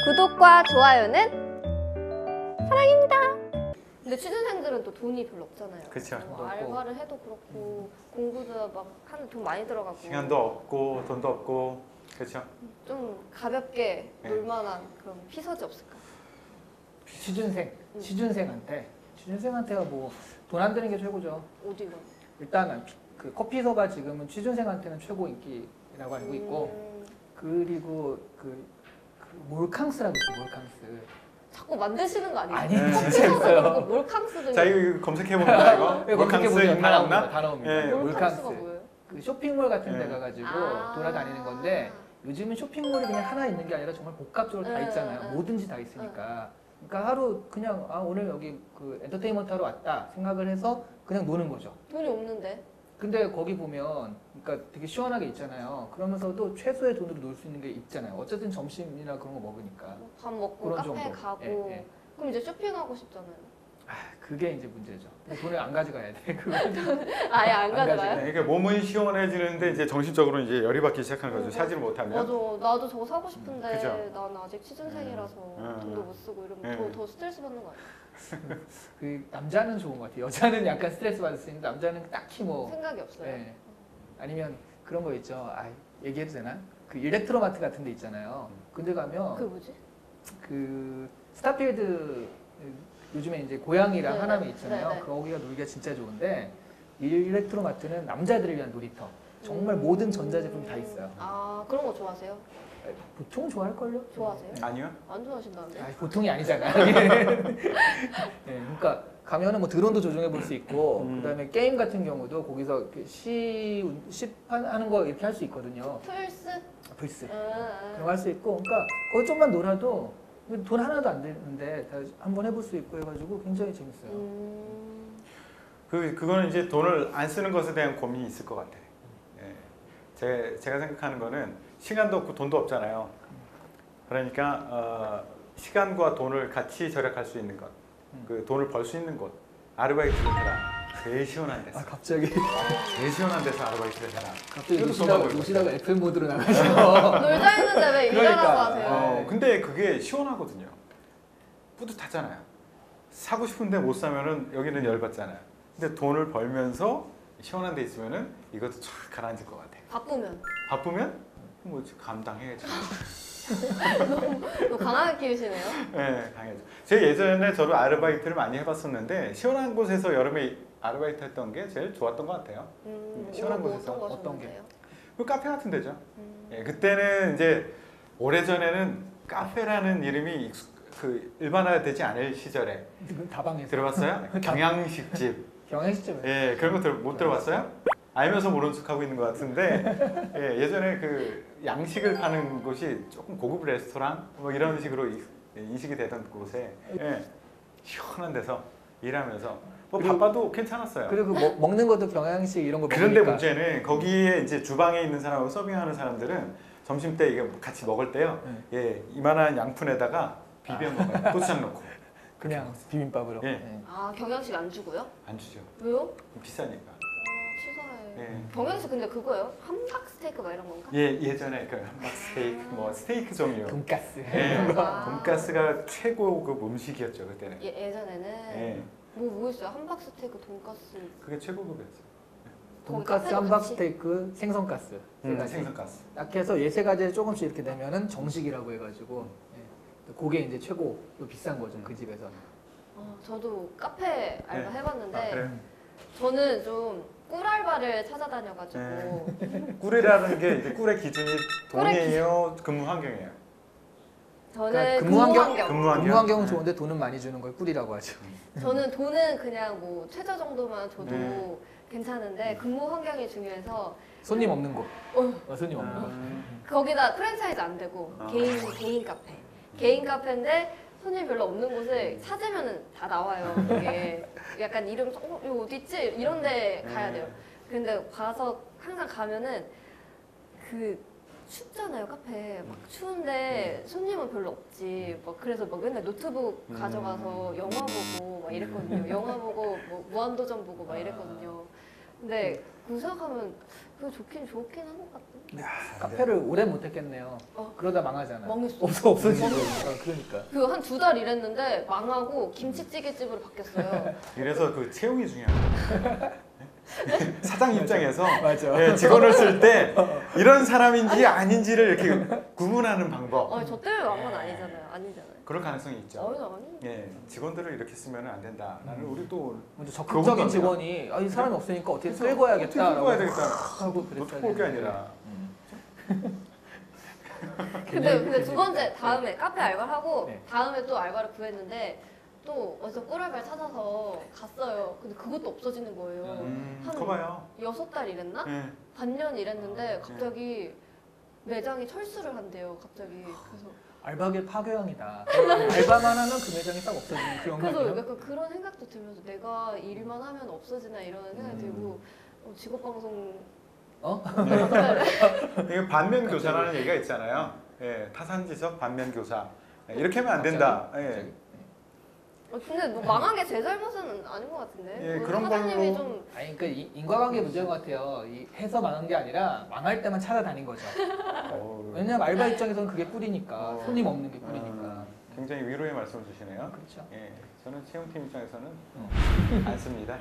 구독과 좋아요는 사랑입니다. 근데 취준생들은 또 돈이 별로 없잖아요. 그쵸. 뭐 알바를 해도 그렇고 공부도 막 하는 돈 많이 들어가고 시간도 없고 돈도 없고 그렇죠. 좀 가볍게 네. 놀만한 그런 피서지 없을까? 취준생한테가 뭐 돈 안 드는 게 최고죠. 어디가? 일단은 그 커피서가 지금은 취준생한테는 최고 인기라고 알고 있고 그리고 그 몰캉스라고 있어요. 몰캉스. 자꾸 만드시는 거 아니에요? 아니 네. 진짜 있어요. 몰캉스도 자 이거 검색해봅니다 이거. 네, 몰캉스 검색해보세요. 있나 없나? 다 나옵니다. 예. 몰캉스가 몰캉스. 뭐예요? 그 쇼핑몰 같은 데 네. 가가지고 아. 돌아다니는 건데 요즘은 쇼핑몰이 그냥 하나 있는 게 아니라 정말 복합적으로 다 있잖아요. 뭐든지 다 있으니까. 그러니까 하루 그냥 오늘 여기 그 엔터테인먼트 하러 왔다 생각을 해서 그냥 노는 거죠. 돈이 없는데? 근데 거기 보면 그러니까 되게 시원하게 있잖아요. 그러면서도 최소의 돈으로 놀 수 있는 게 있잖아요. 어쨌든 점심이나 그런 거 먹으니까. 밥 먹고 그런 카페 정도. 가고 예, 예. 그럼 이제 쇼핑하고 싶잖아요. 그게 이제 문제죠. 돈을 안 가져가야 돼. 그거. 아예 안 안 가져가요? 네, 이게 몸은 시원해지는데 이제 정신적으로 이제 열이 받기 시작하는 거죠. 사지를 못하면. 맞아. 나도 저거 사고 싶은데 그죠? 난 아직 취준생이라서 돈도 못 쓰고 이러면 더 스트레스 받는 거 아니야? 그 남자는 좋은 것 같아요. 여자는 약간 스트레스 받을 수 있는데 남자는 딱히 뭐 생각이 없어요. 예. 아니면 그런 거 있죠. 얘기해도 되나? 그 일렉트로마트 같은 데 있잖아요. 근데 가면 그게 뭐지? 그 스타필드 요즘에 이제 고양이랑 네네. 하남에 있잖아요. 네네. 거기가 놀기가 진짜 좋은데 일렉트로마트는 남자들을 위한 놀이터. 정말 모든 전자제품이 다 있어요. 아 그런 거 좋아하세요? 보통 좋아할걸요? 좋아하세요? 아니요. 안 좋아하신다는데? 보통이 아니잖아요. 그러니까 가면은 뭐 드론도 조종해 볼 수 있고 그다음에 게임 같은 경우도 거기서 이렇게 시판하는 거 이렇게 할 수 있거든요. 플스? 플스 아, 그런 거 할 수 있고 그러니까 거기 좀만 놀아도 돈 하나도 안 되는데 다 한번 해볼 수 있고 해가지고 굉장히 재밌어요. 그거는 이제 돈을 안 쓰는 것에 대한 고민이 있을 것 같아요. 예. 제가 생각하는 거는 시간도 없고 돈도 없잖아요. 그러니까 시간과 돈을 같이 절약할 수 있는 것, 그 돈을 벌 수 있는 곳, 아르바이트를 해라. 제일 시원한 데서. 갑자기 제일 시원한 데서 아르바이트를 해라. 갑자기 이것도 돈 벌고 노시다가 FM 모드로 나가죠. 놀자 했는데 왜 일하라고 그러니까. 하세요? 근데 그게 시원하거든요. 뿌듯하잖아요. 사고 싶은데 못 사면은 여기는 열받잖아요. 근데 돈을 벌면서 시원한 데 있으면은 이것도 쫙 가라앉을 것 같아요. 바쁘면 뭐 감당해야죠. 너무 강하게 키우시네요. 네, 당연하죠. 제가 예전에 저도 아르바이트를 많이 해봤었는데 시원한 곳에서 여름에 아르바이트 했던 게 제일 좋았던 것 같아요. 시원한 곳에서. 어떤 게? 그 카페 같은 데죠. 예, 그때는 이제 오래전에는 카페라는 이름이 일반화되지 않을 시절에 다방에서 들어봤어요? 경양식집. 경양식집에 예, 그런 거 못 들어봤어요? 알면서 모른 척하고 있는 것 같은데 예전에 그 양식을 파는 곳이 조금 고급 레스토랑 뭐 이런 식으로 인식이 되던 곳에 시원한 데서 일하면서 뭐 바빠도 괜찮았어요. 그리고 먹는 것도 경양식 이런 거 그런데 먹으니까. 문제는 거기에 이제 주방에 있는 사람하고 서빙하는 사람들은 점심 때 이게 같이 먹을 때요. 이만한 양푼에다가 비벼 먹어요. 고추장 넣고. 그냥 비빔밥으로. 아 경양식 안 주고요? 안 주죠. 왜요? 비싸니까. 치사해. 경양식 근데 그거예요? 함박 스테이크 막 이런 건가? 예전에 그 함박 스테이크, 뭐 스테이크 종류. 돈가스. 돈가스가 최고급 음식이었죠 그때는. 예전에는 뭐 있어요? 함박 스테이크, 돈가스. 그게 최고급이었어요. 돈가스, 함박 스테이크, 생선가스. 생선가스. 딱 해서 세 가지 조금씩 이렇게 내면은 정식이라고 해가지고 그게 이제 최고 비싼 거죠 그 집에서. 저도 카페 알바 해봤는데 그래요? 저는 좀 꿀 알바를 찾아다녀가지고 꿀이라는 게 이제 꿀의 기준이 돈이에요, 근무 환경이에요. 저는 그러니까 근무 환경. 근무 환경은 좋은데 돈은 많이 주는 걸 꿀이라고 하죠. 저는 돈은 그냥 뭐 최저 정도만 줘도 괜찮은데 근무 환경이 중요해서 손님 없는 곳. 손님 없는 곳. 거기다 프랜차이즈 안 되고 개인 카페. 개인 카페인데 손님 별로 없는 곳에 찾으면 다 나와요. 이게 약간 이름 이거 어디 있지? 이런 데 가야 돼요. 근데 가서 항상 가면은 춥잖아요 카페. 막 추운데 손님은 별로 없지. 막 그래서 막 맨날 노트북 가져가서 영화 보고 막 이랬거든요. 영화 보고 뭐 무한도전 보고 막 이랬거든요. 근데 그 생각하면 그거 좋긴 한 것 같은데. 카페를 오래 못했겠네요. 어. 그러다 망하잖아. 망했어. 없어지고. 망했어. 그러니까. 그 한 2달 일했는데 망하고 김치찌개집으로 바뀌었어요. 이래서 그 채용이 중요합니다. 사장 입장에서 맞아. 예, 직원을 쓸 때 이런 사람인지 아닌지를 이렇게 구분하는 방법. 저 때문에 망한 건 아니잖아요. 그럴 가능성이 있죠. 아니. 예, 직원들을 이렇게 쓰면 안 된다. 나는 우리 또 먼저 적극적인 그건 직원이 이 사람이 없으니까 어떻게 어떻게 끌고 와야겠다. 끌고 와야 되겠다. 하고 노트 볼게 아니라. 근데 두 번째 다음에 카페 알바를 하고 네. 다음에 또 알바를 구했는데 또 어디서 꿀알바를 찾아서 갔어요. 근데 그것도 없어지는 거예요. 한 커봐요. 6달 일했나? 예. 반년 일했는데 갑자기 매장이 철수를 한대요. 갑자기. 그래서 알바계 파괴형이다. 알바만 하면 그 매장이 딱 없어지는 그런 거 그래서 아니에요? 약간 그런 생각도 들면서 내가 일만 하면 없어지나 이런 생각이 들고 직업방송 이게 반면 교사라는 얘기가 있잖아요. 예, 타산지석 반면 교사. 예, 이렇게 하면 안 된다. 예. 근데 뭐 망한 게 제 잘못은 아닌 것 같은데. 예, 뭐 그런 사장님이 걸로- 좀 아니 그 인과관계 문제인 것 같아요. 해서 망한 게 아니라 망할 때만 찾아다닌 거죠. 왜냐면 알바 입장에서는 그게 꿀이니까 손님 없는 게 꿀이니까. 굉장히 위로의 말씀을 주시네요. 그렇죠. 예, 저는 채용팀 입장에서는 안 씁니다.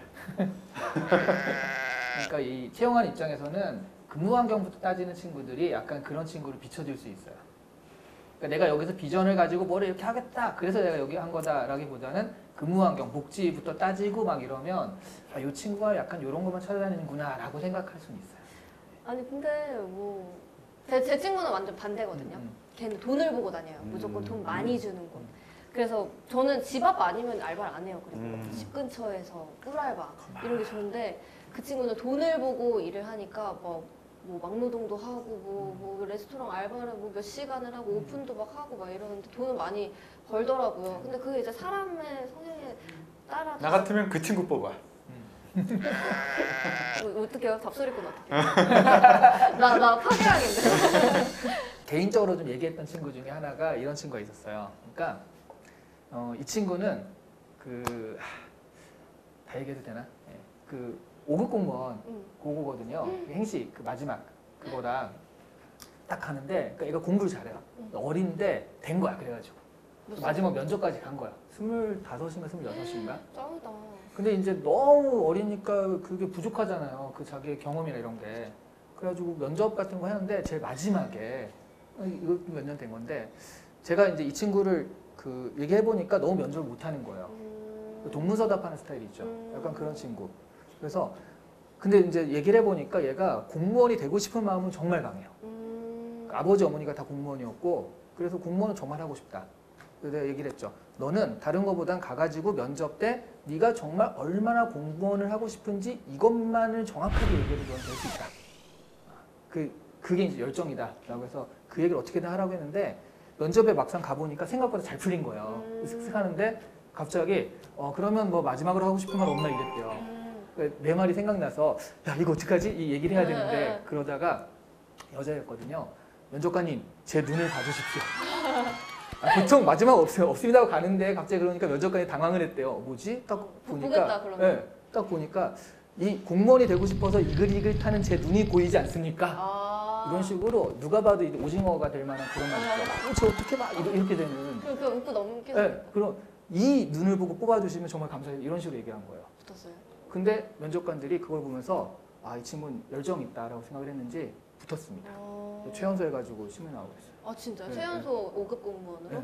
그러니까 이 채용한 입장에서는 근무 환경부터 따지는 친구들이 약간 그런 친구를 비춰줄 수 있어요. 그러니까 내가 여기서 비전을 가지고 뭐를 이렇게 하겠다. 그래서 내가 여기 한 거다라기보다는 근무 환경, 복지부터 따지고 막 이러면 이 친구가 약간 이런 것만 찾아다니는구나라고 생각할 수는 있어요. 아니 근데 뭐 제 친구는 완전 반대거든요. 걔는 돈을 보고 다녀요. 무조건 돈 많이 주는 곳. 그래서 저는 집 앞 아니면 알바를 안 해요. 그리고 집 근처에서 꿀알바 이런 게 좋은데 그 친구는 돈을 보고 일을 하니까 뭐 막노동도 하고 뭐 레스토랑 알바를 뭐 몇 시간을 하고 오픈도 막 하고 막 이러는데 돈을 많이 벌더라고요. 근데 그게 이제 사람의 성향에 따라 나 같으면 그 친구 뽑아. 어떡해요? 잡소리꾼 어떡해요? 나 파괴왕인데. 개인적으로 좀 얘기했던 친구 중에 하나가 이런 친구가 있었어요. 그러니까 이 친구는 다 얘기해도 되나? 예. 그 5급 공무원 그거거든요. 행시 그 마지막 그거랑 딱 가는데 그러니까 얘가 공부를 잘해요. 어린데 된 거야. 그래가지고 마지막 면접까지 간 거야. 25인가 26인가? 짱이다. 근데 이제 너무 어리니까 그게 부족하잖아요. 그 자기의 경험이나 이런 게. 그래가지고 면접 같은 거 했는데 제일 마지막에 이거 몇 년 된 건데 제가 이제 이 친구를 그 얘기해 보니까 너무 면접을 못 하는 거예요. 동문서답하는 스타일이 있죠. 약간 그런 친구. 그래서 근데 이제 얘기를 해 보니까 얘가 공무원이 되고 싶은 마음은 정말 강해요. 아버지 어머니가 다 공무원이었고 그래서 공무원은 정말 하고 싶다. 그래서 내가 얘기를 했죠. 너는 다른 거보단 가가지고 면접 때 네가 정말 얼마나 공무원을 하고 싶은지 이것만을 정확하게 얘기를 넌 될 수 있다. 그게 이제 열정이다. 라고 해서 그 얘기를 어떻게든 하라고 했는데 면접에 막상 가보니까 생각보다 잘 풀린 거예요. 슥슥 하는데 갑자기 그러면 뭐 마지막으로 하고 싶은 말 없나 이랬대요. 내 말이 생각나서 야 이거 어떡하지? 이 얘기를 해야 되는데 그러다가 여자였거든요. 면접관님 제 눈을 봐주십시오. 보통 마지막 없습니다 하고 가는데 갑자기 그러니까 면접관이 당황을 했대요. 뭐지? 딱 보니까 보겠다, 그러면. 네, 딱 보니까 이 공무원이 되고 싶어서 이글이글 타는 제 눈이 보이지 않습니까? 이런 식으로 누가 봐도 이제 오징어가 될 만한 그런 말 있죠. 저 어떻게 막 이렇게 되는. 그냥 웃고 넘기서 네, 그럼 이 눈을 보고 뽑아주시면 정말 감사해요. 이런 식으로 얘기한 거예요. 붙었어요. 근데 면접관들이 그걸 보면서 이 친구는 열정이 있다라고 생각을 했는지 붙었습니다. 최연소 해가지고 신문 나오고 있어요. 아 진짜 네, 최연소 5급 공무원으로?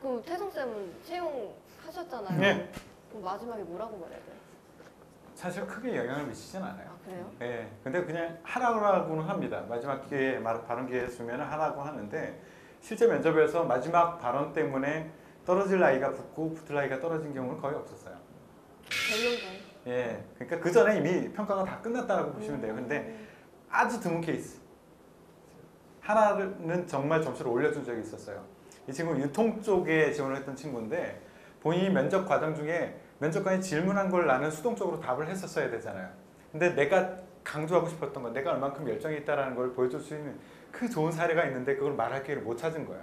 그럼 태성 쌤은 채용하셨잖아요. 네. 그럼 마지막에 뭐라고 말해야 돼요? 사실 크게 영향을 미치진 않아요. 아 그래요? 예, 근데 그냥 하라고는 합니다. 마지막 기회에 발언 기회 주면 하라고 하는데 실제 면접에서 마지막 발언 때문에 떨어질 나이가 붙고 붙을 나이가 떨어진 경우는 거의 없었어요. 별로네. 예, 그러니까 그 전에 이미 평가가 다 끝났다라고 보시면 돼요. 근데 아주 드문 케이스. 하나는 정말 점수를 올려준 적이 있었어요. 이 친구는 유통 쪽에 지원을 했던 친구인데 본인이 면접 과정 중에 면접관이 질문한 걸 나는 수동적으로 답을 했었어야 되잖아요. 근데 내가 강조하고 싶었던 건 내가 얼만큼 열정이 있다는 걸 보여줄 수 있는 그 좋은 사례가 있는데 그걸 말할 기회를 못 찾은 거야.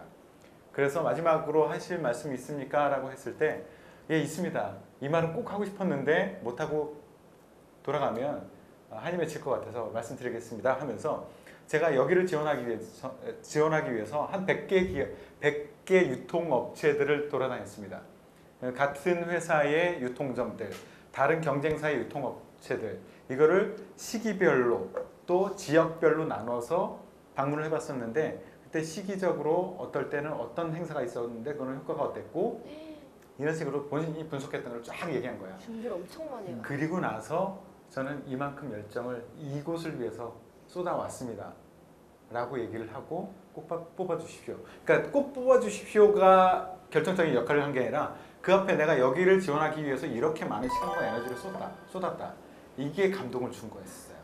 그래서 마지막으로 하실 말씀이 있습니까? 라고 했을 때 예, 있습니다. 이 말은 꼭 하고 싶었는데 못하고 돌아가면 한이 맺힐 것 같아서 말씀드리겠습니다 하면서 제가 여기를 지원하기 위해서 한 100개 유통업체들을 돌아다녔습니다. 같은 회사의 유통점들, 다른 경쟁사의 유통업체들, 이거를 시기별로 또 지역별로 나눠서 방문을 해봤었는데, 그때 시기적으로 어떨 때는 어떤 행사가 있었는데 그거는 효과가 어땠고, 이런 식으로 본인이 분석했던 걸 쫙 얘기한 거야. 준비를 엄청 많이 해요. 그리고 나서 저는 이만큼 열정을 이곳을 위해서 쏟아왔습니다 라고 얘기를 하고 꼭 뽑아주십시오. 그러니까 꼭 뽑아주십시오가 결정적인 역할을 한 게 아니라 그 앞에 내가 여기를 지원하기 위해서 이렇게 많은 시간과 에너지를 쏟았다. 이게 감동을 준 거였어요.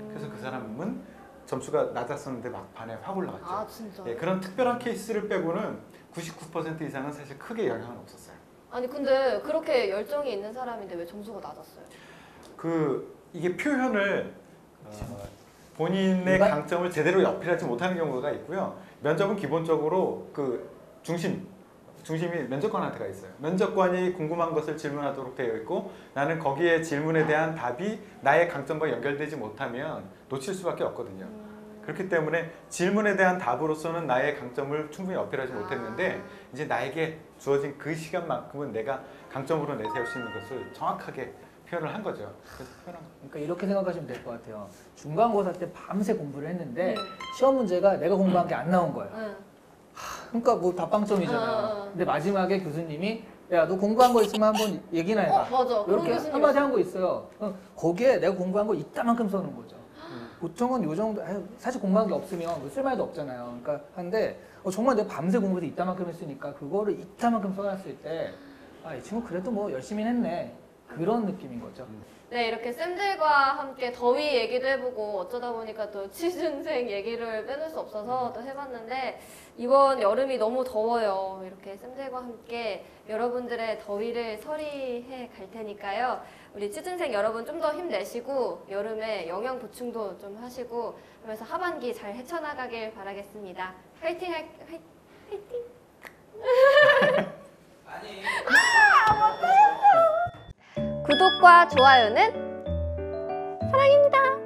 그래서 그 사람은 점수가 낮았었는데 막판에 확 올라갔죠. 아 진짜. 예, 그런 특별한 케이스를 빼고는 99% 이상은 사실 크게 영향은 없었어요. 아니 근데 그렇게 열정이 있는 사람인데 왜 점수가 낮았어요? 이게 표현을 본인의 일반- 강점을 제대로 어필하지 못하는 경우가 있고요. 면접은 기본적으로 그 중심이 면접관한테가 있어요. 면접관이 궁금한 것을 질문하도록 되어 있고, 나는 거기에 질문에 대한 답이 나의 강점과 연결되지 못하면 놓칠 수밖에 없거든요. 그렇기 때문에 질문에 대한 답으로서는 나의 강점을 충분히 어필하지 못했는데, 이제 나에게 주어진 그 시간만큼은 내가 강점으로 내세울 수 있는 것을 정확하게 표현을 한 거죠. 그래서 표현한 거. 그러니까 이렇게 생각하시면 될 것 같아요. 중간고사 때 밤새 공부를 했는데 네. 시험 문제가 내가 공부한 게 안 나온 거예요. 응. 그러니까 뭐 답방점이잖아요. 어. 근데 마지막에 교수님이 야, 너 공부한 거 있으면 한번 얘기나 해봐. 맞아. 그런 이렇게 교수님 한마디 있어요. 한 거 있어요. 거기에 내가 공부한 거 이따만큼 써는 거죠. 보통은 요 정도, 사실 공부한 게 없으면 뭐 쓸말도 없잖아요. 그러니까 한데 정말 내가 밤새 공부해서 이따만큼 했으니까 그거를 이따만큼 써놨을 때 이 친구 그래도 뭐 열심히 했네. 그런 느낌인 거죠. 네, 이렇게 쌤들과 함께 더위 얘기도 해보고 어쩌다 보니까 또 취준생 얘기를 빼놓을 수 없어서 또 해봤는데, 이번 여름이 너무 더워요. 이렇게 쌤들과 함께 여러분들의 더위를 서리해 갈 테니까요. 우리 취준생 여러분 좀 더 힘내시고 여름에 영양 보충도 좀 하시고 하면서 하반기 잘 헤쳐나가길 바라겠습니다. 화이팅! 화이팅! 구독과 좋아요는 사랑입니다.